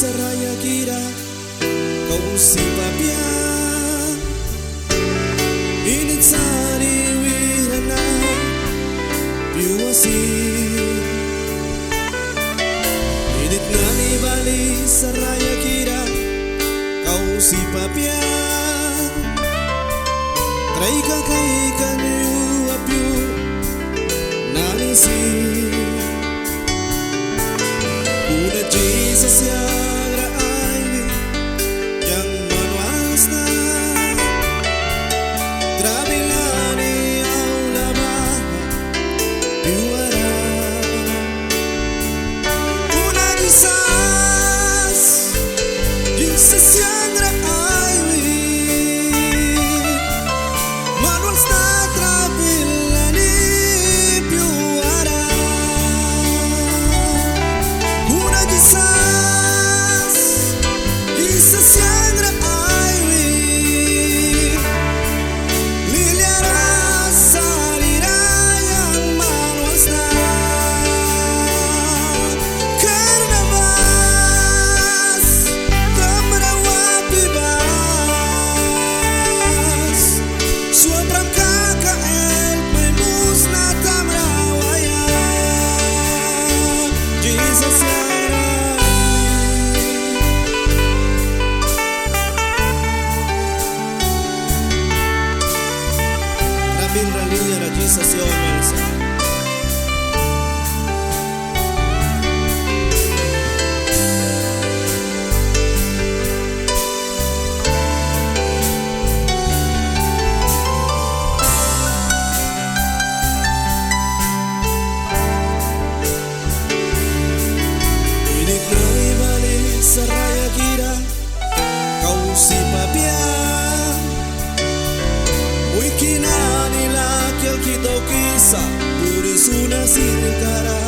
saraya kira kau si papia init sari wirana piwasi init ngani bali saraya kira kau si papia trai kakai kanyu apiu nani si una Jesus yagra aivi yang manuas na trabilani aula baha piwara una Jesus yagra aivi manuas na trabilani piwara una Jesus yagra aivi liliara salira yang manuas na karena bas tamrawa bibas suapram kakael may musna tamrawaya Jesus yagra Rabinya ra Jesus yo mensa init nari bali saraya kira kau si papia Wikinani laki alkito kisa Purisuna sirkara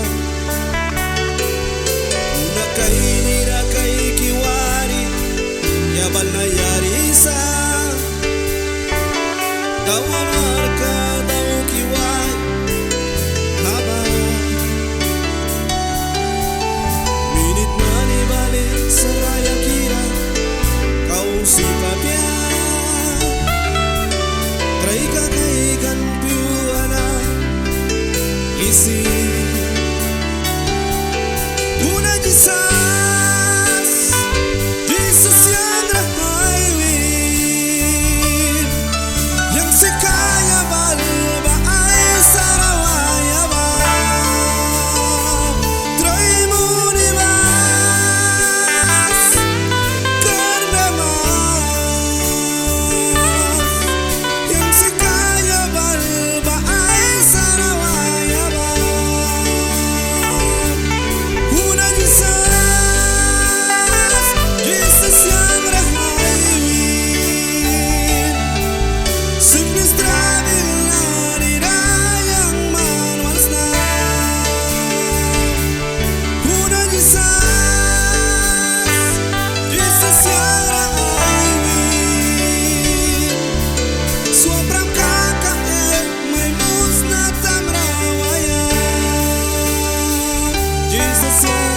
Una kaini rakai kiwari Yabal na yarisa Dawa marka daw kiwari Haba Minit nani bali saraya kira Kau si papia trai kakaikan piwana isi una Jesus yagra aivi yang sekaya balba ai sarawaya ba trai munibas karena yang sekaya balba ai sarawaya ba una Jesus yagra aivi suknis trabilani yang manuas na una Jesus yagra aivi suapram kakael may musna tamrawaya Jesus yagra